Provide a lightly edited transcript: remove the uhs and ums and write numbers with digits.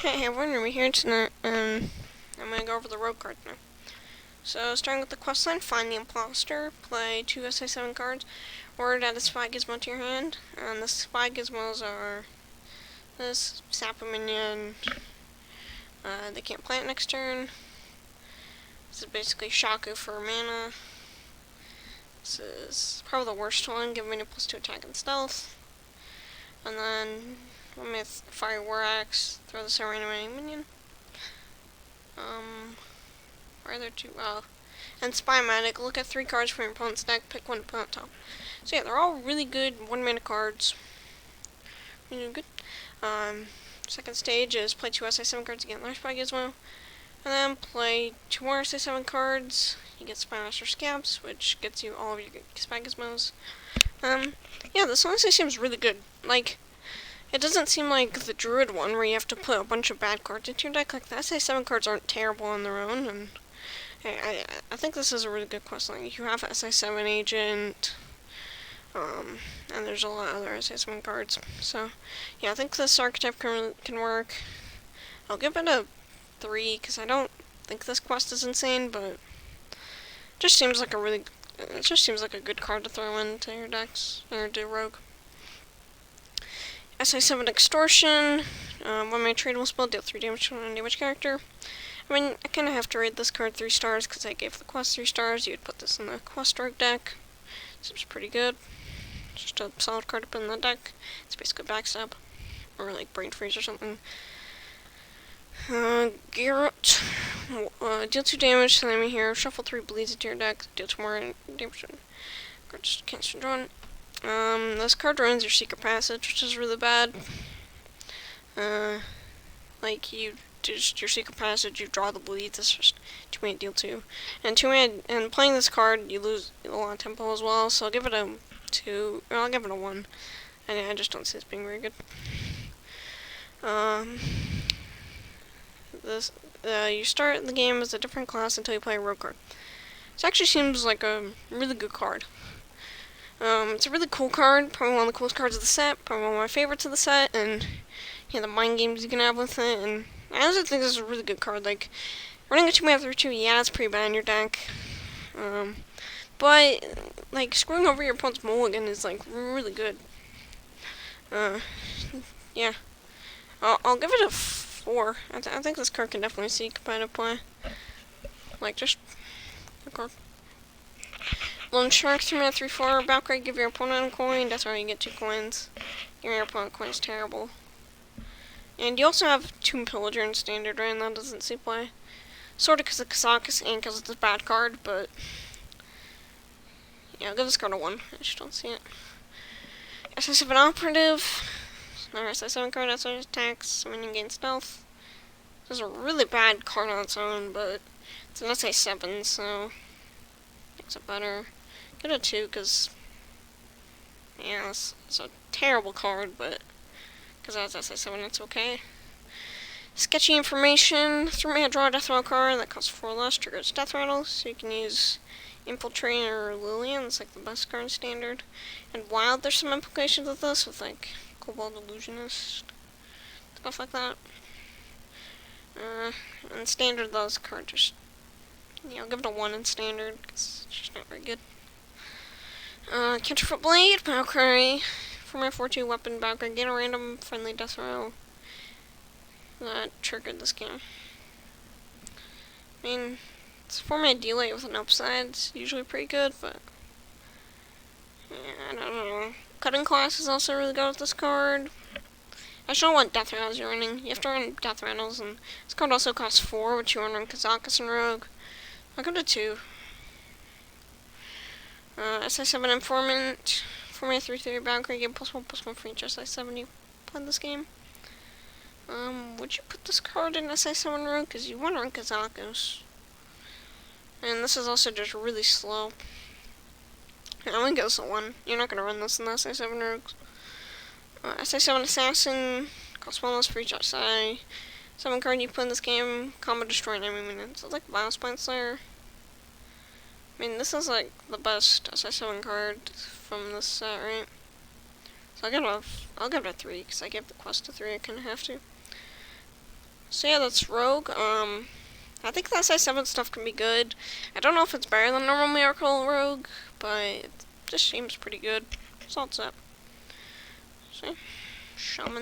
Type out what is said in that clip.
Hey everyone, we're here tonight, and I'm gonna go over the rogue cards now. So, starting with the questline, find the imposter, play 2 SA7 cards, or add a spy gizmo to your hand, and the spy gizmos are this, sap a minion, they can't play it next turn, this is basically Shaku for mana, this is probably the worst one, give minion +2 attack and stealth, and then let me fire War Axe, throw this arena minion. Are there two? And Spy Magic. Look at 3 cards from your opponent's deck. Pick one to put on top. So yeah, they're all really good 1-mana cards. Really good. Second stage is play 2 SA7 cards to get another Spy Gizmo. And then play 2 more SA7 cards. You get Spy Master Scabs, which gets you all of your Spy Gizmos. Yeah, this honestly seems really good. Like, it doesn't seem like the Druid one where you have to put a bunch of bad cards into your deck. Like, the SA7 cards aren't terrible on their own, and I think this is a really good questline. You have SA7 Agent, and there's a lot of other SA7 cards. So, yeah, I think this archetype can work. I'll give it a 3, because I don't think this quest is insane, but it just seems like a good card to throw into your decks, or do rogue. SA7 Extortion, 1-mana tradable spell, deal 3 damage to an undamaged character. I mean, I kind of have to rate this card 3 stars because I gave the quest 3 stars. You would put this in the quest rogue deck. Seems pretty good. Just a solid card to put in the deck. It's basically backstab, or like brain freeze or something. Garrett, deal 2 damage to the enemy hero. Shuffle 3 bleeds into your deck. Deal 2 more damage. Card just cancel drawn. This card ruins your secret passage, which is really bad. Like, your secret passage, you draw the bleeds, it's just 2-mana deal 2. And playing this card, you lose a lot of tempo as well, so I'll give it a 2, or I'll give it a 1. And I just don't see this being very good. You start the game as a different class until you play a rogue card. This actually seems like a really good card. It's a really cool card, probably one of the coolest cards of the set, probably one of my favorites of the set, and yeah, the mind games you can have with it, and I also think this is a really good card. Like, running a 2-mana 3/2, yeah, it's pretty bad in your deck, but, like, screwing over your opponent's mulligan is, like, really good. Yeah, I'll give it a 4. I think this card can definitely see competitive play. Like, just a card. Loan Shark, 3-mana 3/4, Valkyrie, give your opponent a coin, that's why you get 2 coins. Giving your opponent a coin is terrible. And you also have Tomb Pillager in Standard, right, and that doesn't see play. Sorta because of Kazakus and because it's a bad card, but yeah, I'll give this card a 1, I just don't see it. SA7 Operative, another SA7 card, that's attacks, minion gain stealth. This is a really bad card on its own, but it's an SA7, so makes it better. Give it a 2, because, yeah, it's a terrible card, but because that's SA7, it's okay. Sketchy Information, 3-mana draw a Death Rattle card that costs 4 less, triggers Death Rattle, so you can use Infiltrate or Lillian, it's like the best card in Standard. And Wild, there's some implications with this, with like Cobalt Illusionist, stuff like that. And Standard, those cards just, yeah, I'll give it a 1 in Standard, because it's just not very good. Counterfoot Blade, Valkyrie, for my 4/2 weapon, Valkyrie, gain a random friendly death row. That triggered this game. I mean, it's a 4-mana delay with an upside, it's usually pretty good, but yeah, I don't know. Cutting Class is also really good with this card. I just don't want Death Rattles you're running. You have to run Death Rattles, and this card also costs 4, which you want to run Kazakus and Rogue. I'll go to 2. SA7 Informant, 4-mana 3/3 Valkyrie, get +1/+1 for each SA7 you play this game. Would you put this card in SA7 Rogue? Because you want to run Kazakus. And this is also just really slow. I only give this a 1. You're not going to run this in the SA7 Rogues. SA7 Assassin, costs 1 less for each SA7 card you put in this game, combo destroy enemy minions. It's like Vial Spine Slayer. I mean, this is like the best SA7 card from this set, right? So I'll give it a 3, because I gave the quest a 3, I kinda have to. So yeah, that's Rogue. I think the SI7 stuff can be good. I don't know if it's better than normal Miracle Rogue, but it just seems pretty good. So that's it. See? Shaman.